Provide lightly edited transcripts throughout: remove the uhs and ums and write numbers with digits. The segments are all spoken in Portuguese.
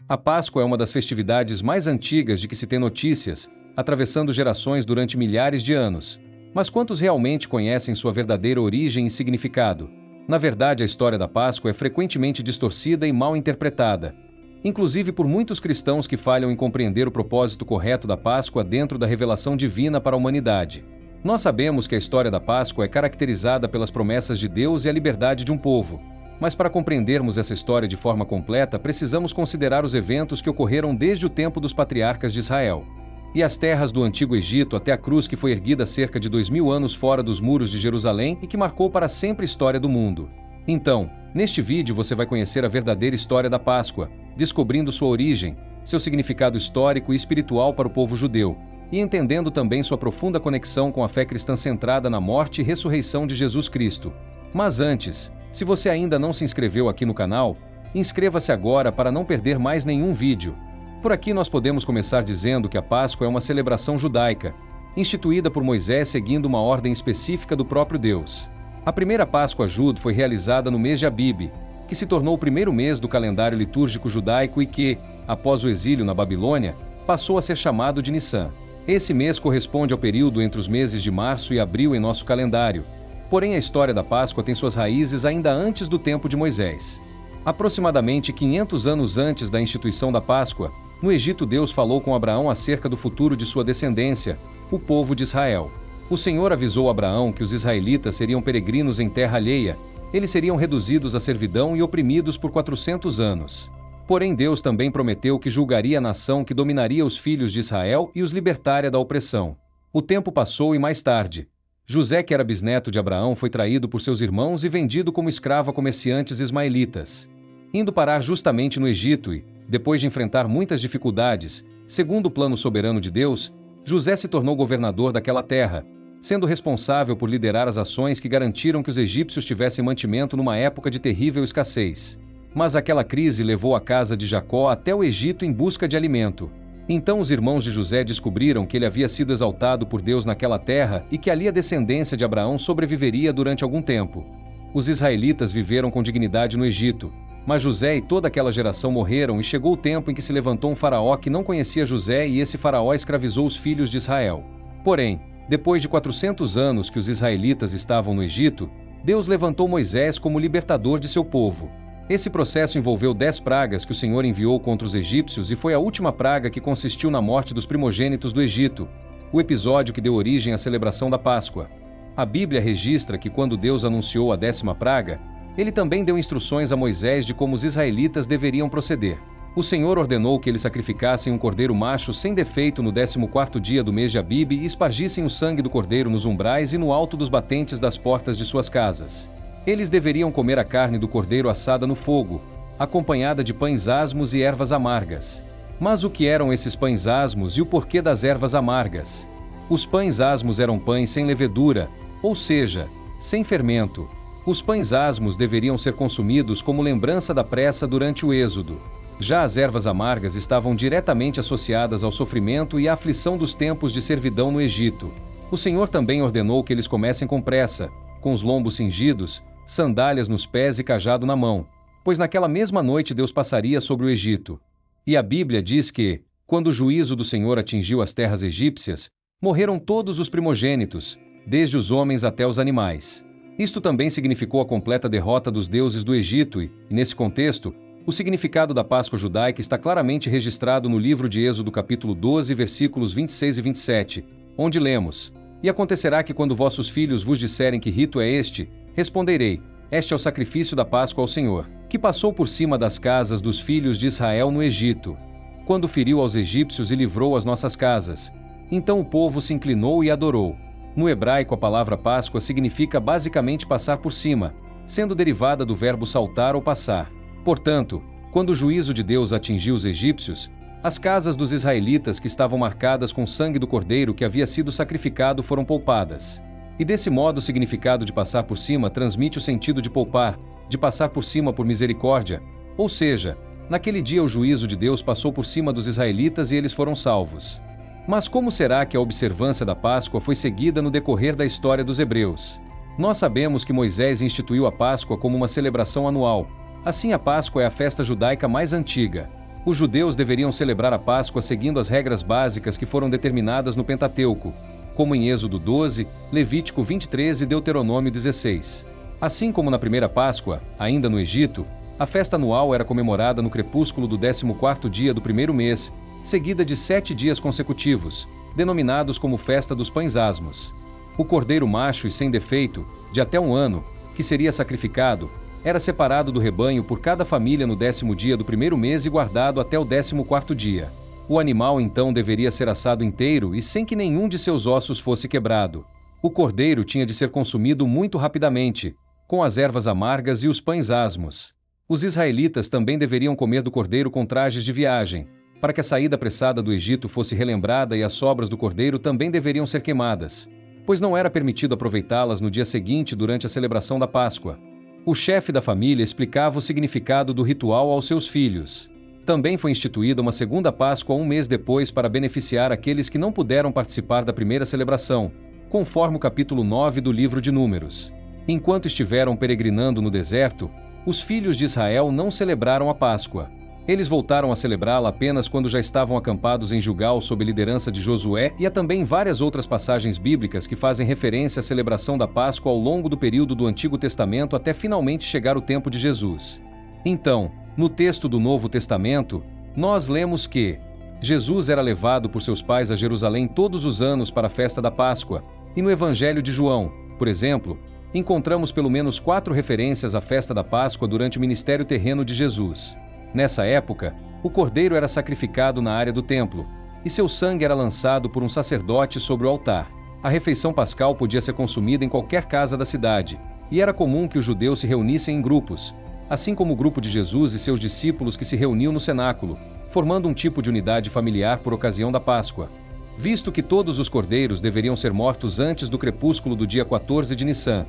A Páscoa é uma das festividades mais antigas de que se tem notícias, atravessando gerações durante milhares de anos. Mas quantos realmente conhecem sua verdadeira origem e significado? Na verdade, a história da Páscoa é frequentemente distorcida e mal interpretada, inclusive por muitos cristãos que falham em compreender o propósito correto da Páscoa dentro da revelação divina para a humanidade. Nós sabemos que a história da Páscoa é caracterizada pelas promessas de Deus e a liberdade de um povo. Mas para compreendermos essa história de forma completa, precisamos considerar os eventos que ocorreram desde o tempo dos patriarcas de Israel e as terras do Antigo Egito até a cruz que foi erguida cerca de 2000 anos fora dos muros de Jerusalém e que marcou para sempre a história do mundo. Então, neste vídeo você vai conhecer a verdadeira história da Páscoa, descobrindo sua origem, seu significado histórico e espiritual para o povo judeu, e entendendo também sua profunda conexão com a fé cristã centrada na morte e ressurreição de Jesus Cristo. Mas antes, se você ainda não se inscreveu aqui no canal, inscreva-se agora para não perder mais nenhum vídeo. Por aqui nós podemos começar dizendo que a Páscoa é uma celebração judaica, instituída por Moisés seguindo uma ordem específica do próprio Deus. A primeira Páscoa Jud foi realizada no mês de Abib, que se tornou o primeiro mês do calendário litúrgico judaico e que, após o exílio na Babilônia, passou a ser chamado de Nissan. Esse mês corresponde ao período entre os meses de março e abril em nosso calendário. Porém, a história da Páscoa tem suas raízes ainda antes do tempo de Moisés. Aproximadamente 500 anos antes da instituição da Páscoa, no Egito Deus falou com Abraão acerca do futuro de sua descendência, o povo de Israel. O Senhor avisou Abraão que os israelitas seriam peregrinos em terra alheia, eles seriam reduzidos à servidão e oprimidos por 400 anos. Porém Deus também prometeu que julgaria a nação que dominaria os filhos de Israel e os libertaria da opressão. O tempo passou e mais tarde, José, que era bisneto de Abraão, foi traído por seus irmãos e vendido como escravo a comerciantes ismaelitas. Indo parar justamente no Egito e, depois de enfrentar muitas dificuldades, segundo o plano soberano de Deus, José se tornou governador daquela terra, sendo responsável por liderar as ações que garantiram que os egípcios tivessem mantimento numa época de terrível escassez. Mas aquela crise levou a casa de Jacó até o Egito em busca de alimento. Então os irmãos de José descobriram que ele havia sido exaltado por Deus naquela terra e que ali a descendência de Abraão sobreviveria durante algum tempo. Os israelitas viveram com dignidade no Egito, mas José e toda aquela geração morreram e chegou o tempo em que se levantou um faraó que não conhecia José e esse faraó escravizou os filhos de Israel. Porém, depois de 400 anos que os israelitas estavam no Egito, Deus levantou Moisés como libertador de seu povo. Esse processo envolveu 10 pragas que o Senhor enviou contra os egípcios e foi a última praga que consistiu na morte dos primogênitos do Egito, o episódio que deu origem à celebração da Páscoa. A Bíblia registra que quando Deus anunciou a 10ª praga, ele também deu instruções a Moisés de como os israelitas deveriam proceder. O Senhor ordenou que eles sacrificassem um cordeiro macho sem defeito no 14º dia do mês de Abib e espargissem o sangue do cordeiro nos umbrais e no alto dos batentes das portas de suas casas. Eles deveriam comer a carne do cordeiro assada no fogo, acompanhada de pães asmos e ervas amargas. Mas o que eram esses pães asmos e o porquê das ervas amargas? Os pães asmos eram pães sem levedura, ou seja, sem fermento. Os pães asmos deveriam ser consumidos como lembrança da pressa durante o êxodo. Já as ervas amargas estavam diretamente associadas ao sofrimento e à aflição dos tempos de servidão no Egito. O Senhor também ordenou que eles comessem com pressa, com os lombos cingidos, sandálias nos pés e cajado na mão, pois naquela mesma noite Deus passaria sobre o Egito. E a Bíblia diz que, quando o juízo do Senhor atingiu as terras egípcias, morreram todos os primogênitos, desde os homens até os animais. Isto também significou a completa derrota dos deuses do Egito e, nesse contexto, o significado da Páscoa judaica está claramente registrado no livro de Êxodo capítulo 12, versículos 26 e 27, onde lemos: E acontecerá que quando vossos filhos vos disserem que rito é este, responderei: Este é o sacrifício da Páscoa ao Senhor, que passou por cima das casas dos filhos de Israel no Egito, quando feriu aos egípcios e livrou as nossas casas. Então o povo se inclinou e adorou. No hebraico a palavra Páscoa significa basicamente passar por cima, sendo derivada do verbo saltar ou passar. Portanto, quando o juízo de Deus atingiu os egípcios, as casas dos israelitas que estavam marcadas com o sangue do cordeiro que havia sido sacrificado foram poupadas. E desse modo o significado de passar por cima transmite o sentido de poupar, de passar por cima por misericórdia, ou seja, naquele dia o juízo de Deus passou por cima dos israelitas e eles foram salvos. Mas como será que a observância da Páscoa foi seguida no decorrer da história dos hebreus? Nós sabemos que Moisés instituiu a Páscoa como uma celebração anual. Assim, a Páscoa é a festa judaica mais antiga. Os judeus deveriam celebrar a Páscoa seguindo as regras básicas que foram determinadas no Pentateuco, como em Êxodo 12, Levítico 23 e Deuteronômio 16. Assim como na primeira Páscoa, ainda no Egito, a festa anual era comemorada no crepúsculo do 14º dia do primeiro mês, seguida de 7 dias consecutivos, denominados como Festa dos Pães Asmos. O cordeiro macho e sem defeito, de até 1 ano, que seria sacrificado, era separado do rebanho por cada família no 10º dia do primeiro mês e guardado até o 14º dia. O animal então deveria ser assado inteiro e sem que nenhum de seus ossos fosse quebrado. O cordeiro tinha de ser consumido muito rapidamente, com as ervas amargas e os pães asmos. Os israelitas também deveriam comer do cordeiro com trajes de viagem, para que a saída apressada do Egito fosse relembrada, e as sobras do cordeiro também deveriam ser queimadas, pois não era permitido aproveitá-las no dia seguinte durante a celebração da Páscoa. O chefe da família explicava o significado do ritual aos seus filhos. Também foi instituída uma segunda Páscoa 1 mês depois para beneficiar aqueles que não puderam participar da primeira celebração, conforme o capítulo 9 do livro de Números. Enquanto estiveram peregrinando no deserto, os filhos de Israel não celebraram a Páscoa. Eles voltaram a celebrá-la apenas quando já estavam acampados em Gilgal sob a liderança de Josué, e há também várias outras passagens bíblicas que fazem referência à celebração da Páscoa ao longo do período do Antigo Testamento até finalmente chegar o tempo de Jesus. Então, no texto do Novo Testamento, nós lemos que Jesus era levado por seus pais a Jerusalém todos os anos para a festa da Páscoa, e no Evangelho de João, por exemplo, encontramos pelo menos 4 referências à festa da Páscoa durante o ministério terreno de Jesus. Nessa época, o cordeiro era sacrificado na área do templo, e seu sangue era lançado por um sacerdote sobre o altar. A refeição pascal podia ser consumida em qualquer casa da cidade, e era comum que os judeus se reunissem em grupos, assim como o grupo de Jesus e seus discípulos que se reuniam no cenáculo, formando um tipo de unidade familiar por ocasião da Páscoa. Visto que todos os cordeiros deveriam ser mortos antes do crepúsculo do dia 14 de Nissan,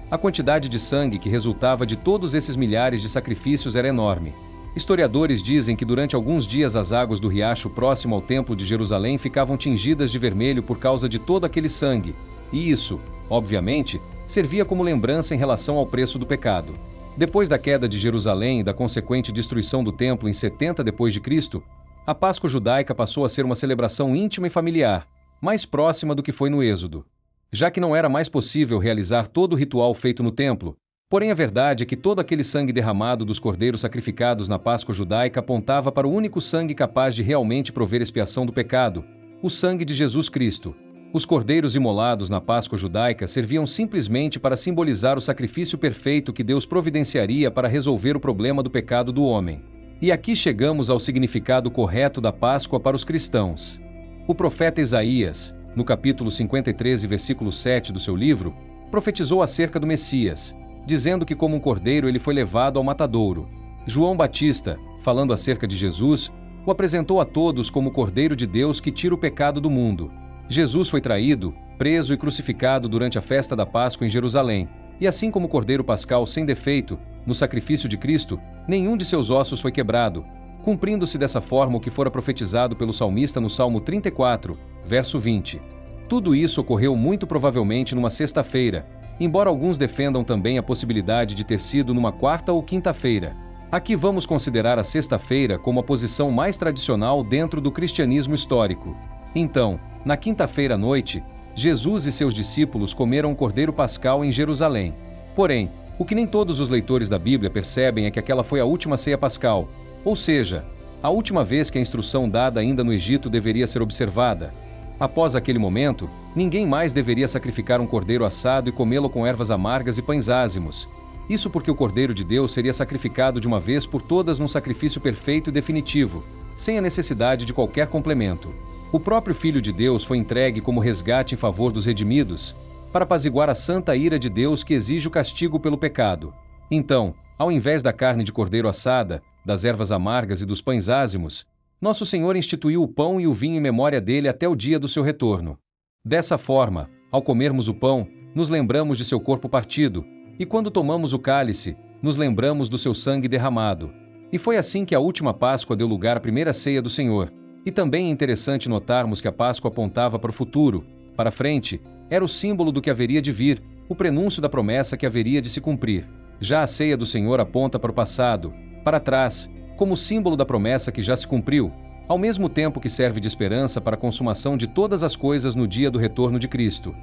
a quantidade de sangue que resultava de todos esses milhares de sacrifícios era enorme. Historiadores dizem que durante alguns dias as águas do riacho próximo ao Templo de Jerusalém ficavam tingidas de vermelho por causa de todo aquele sangue, e isso, obviamente, servia como lembrança em relação ao preço do pecado. Depois da queda de Jerusalém e da consequente destruição do templo em 70 d.C., a Páscoa judaica passou a ser uma celebração íntima e familiar, mais próxima do que foi no Êxodo. Já que não era mais possível realizar todo o ritual feito no templo, porém a verdade é que todo aquele sangue derramado dos cordeiros sacrificados na Páscoa judaica apontava para o único sangue capaz de realmente prover expiação do pecado, o sangue de Jesus Cristo. Os cordeiros imolados na Páscoa judaica serviam simplesmente para simbolizar o sacrifício perfeito que Deus providenciaria para resolver o problema do pecado do homem. E aqui chegamos ao significado correto da Páscoa para os cristãos. O profeta Isaías, no capítulo 53 e versículo 7 do seu livro, profetizou acerca do Messias, dizendo que como um cordeiro ele foi levado ao matadouro. João Batista, falando acerca de Jesus, o apresentou a todos como o Cordeiro de Deus que tira o pecado do mundo. Jesus foi traído, preso e crucificado durante a festa da Páscoa em Jerusalém, e assim como o cordeiro pascal sem defeito, no sacrifício de Cristo, nenhum de seus ossos foi quebrado, cumprindo-se dessa forma o que fora profetizado pelo salmista no Salmo 34, verso 20. Tudo isso ocorreu muito provavelmente numa sexta-feira, embora alguns defendam também a possibilidade de ter sido numa quarta ou quinta-feira. Aqui vamos considerar a sexta-feira como a posição mais tradicional dentro do cristianismo histórico. Então, na quinta-feira à noite, Jesus e seus discípulos comeram o cordeiro pascal em Jerusalém. Porém, o que nem todos os leitores da Bíblia percebem é que aquela foi a última ceia pascal, ou seja, a última vez que a instrução dada ainda no Egito deveria ser observada. Após aquele momento, ninguém mais deveria sacrificar um cordeiro assado e comê-lo com ervas amargas e pães ázimos. Isso porque o Cordeiro de Deus seria sacrificado de uma vez por todas num sacrifício perfeito e definitivo, sem a necessidade de qualquer complemento. O próprio Filho de Deus foi entregue como resgate em favor dos redimidos, para apaziguar a santa ira de Deus que exige o castigo pelo pecado. Então, ao invés da carne de cordeiro assada, das ervas amargas e dos pães ázimos, nosso Senhor instituiu o pão e o vinho em memória dele até o dia do seu retorno. Dessa forma, ao comermos o pão, nos lembramos de seu corpo partido, e quando tomamos o cálice, nos lembramos do seu sangue derramado. E foi assim que a última Páscoa deu lugar à primeira ceia do Senhor. E também é interessante notarmos que a Páscoa apontava para o futuro, para frente, era o símbolo do que haveria de vir, o prenúncio da promessa que haveria de se cumprir. Já a ceia do Senhor aponta para o passado, para trás, como símbolo da promessa que já se cumpriu, ao mesmo tempo que serve de esperança para a consumação de todas as coisas no dia do retorno de Cristo.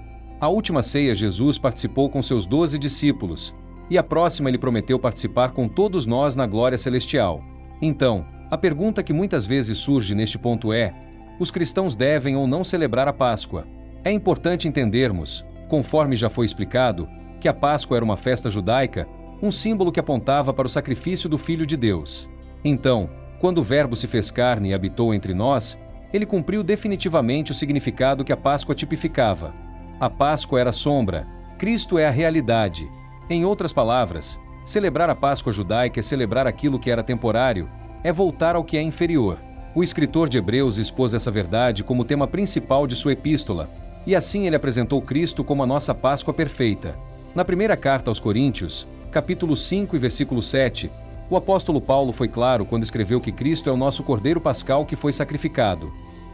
A última ceia Jesus participou com seus 12 discípulos, e a próxima ele prometeu participar com todos nós na glória celestial. Então, a pergunta que muitas vezes surge neste ponto é: os cristãos devem ou não celebrar a Páscoa? É importante entendermos, conforme já foi explicado, que a Páscoa era uma festa judaica, um símbolo que apontava para o sacrifício do Filho de Deus. Então, quando o Verbo se fez carne e habitou entre nós, ele cumpriu definitivamente o significado que a Páscoa tipificava. A Páscoa era sombra, Cristo é a realidade. Em outras palavras, celebrar a Páscoa judaica é celebrar aquilo que era temporário, é voltar ao que é inferior. O escritor de Hebreus expôs essa verdade como tema principal de sua epístola, e assim ele apresentou Cristo como a nossa Páscoa perfeita. Na primeira carta aos Coríntios, capítulo 5 e versículo 7, o apóstolo Paulo foi claro quando escreveu que Cristo é o nosso Cordeiro Pascal que foi sacrificado.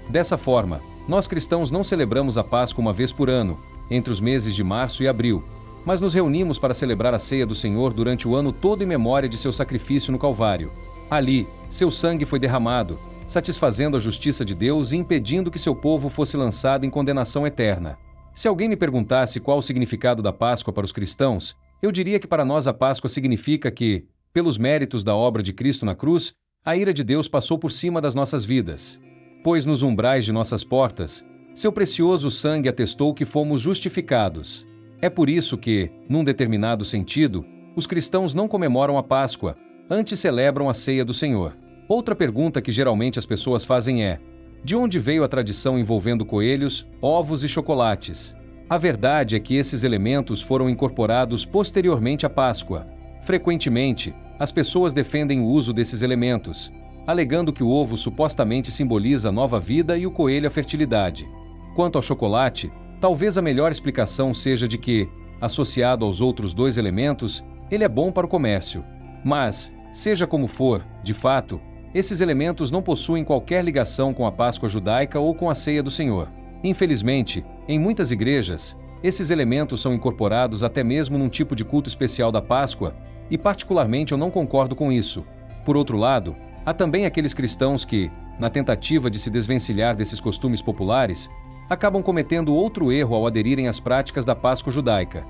Dessa forma, nós cristãos não celebramos a Páscoa uma vez por ano, entre os meses de março e abril, mas nos reunimos para celebrar a ceia do Senhor durante o ano todo em memória de seu sacrifício no Calvário. Ali, seu sangue foi derramado, satisfazendo a justiça de Deus e impedindo que seu povo fosse lançado em condenação eterna. Se alguém me perguntasse qual o significado da Páscoa para os cristãos, eu diria que para nós a Páscoa significa que, pelos méritos da obra de Cristo na cruz, a ira de Deus passou por cima das nossas vidas. Pois nos umbrais de nossas portas, seu precioso sangue atestou que fomos justificados. É por isso que, num determinado sentido, os cristãos não comemoram a Páscoa, antes celebram a ceia do Senhor. Outra pergunta que geralmente as pessoas fazem é: de onde veio a tradição envolvendo coelhos, ovos e chocolates? A verdade é que esses elementos foram incorporados posteriormente à Páscoa. Frequentemente, as pessoas defendem o uso desses elementos, alegando que o ovo supostamente simboliza a nova vida e o coelho a fertilidade. Quanto ao chocolate, talvez a melhor explicação seja de que, associado aos outros dois elementos, ele é bom para o comércio. Mas, seja como for, de fato, esses elementos não possuem qualquer ligação com a Páscoa judaica ou com a ceia do Senhor. Infelizmente, em muitas igrejas, esses elementos são incorporados até mesmo num tipo de culto especial da Páscoa, e particularmente eu não concordo com isso. Por outro lado, há também aqueles cristãos que, na tentativa de se desvencilhar desses costumes populares, acabam cometendo outro erro ao aderirem às práticas da Páscoa judaica.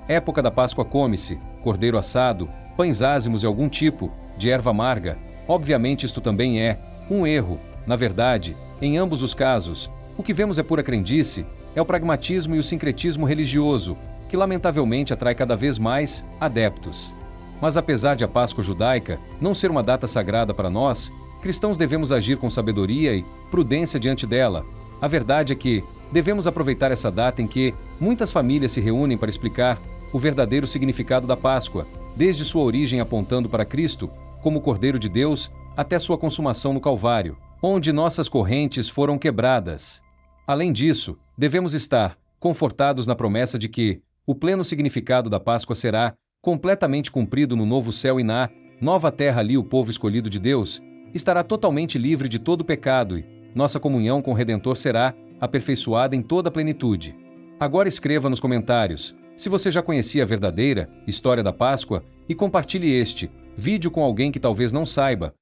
Época da Páscoa come-se cordeiro assado, pães ázimos de algum tipo, de erva amarga. Obviamente isto também é um erro. Na verdade, em ambos os casos, o que vemos é pura crendice, é o pragmatismo e o sincretismo religioso, que lamentavelmente atrai cada vez mais adeptos. Mas apesar de a Páscoa judaica não ser uma data sagrada para nós, cristãos devemos agir com sabedoria e prudência diante dela. A verdade é que devemos aproveitar essa data em que muitas famílias se reúnem para explicar o verdadeiro significado da Páscoa, desde sua origem apontando para Cristo, como Cordeiro de Deus, até sua consumação no Calvário, onde nossas correntes foram quebradas. Além disso, devemos estar confortados na promessa de que o pleno significado da Páscoa será completamente cumprido no novo céu e na nova terra. Ali o povo escolhido de Deus estará totalmente livre de todo pecado e nossa comunhão com o Redentor será aperfeiçoada em toda a plenitude. Agora escreva nos comentários se você já conhecia a verdadeira história da Páscoa e compartilhe este vídeo com alguém que talvez não saiba,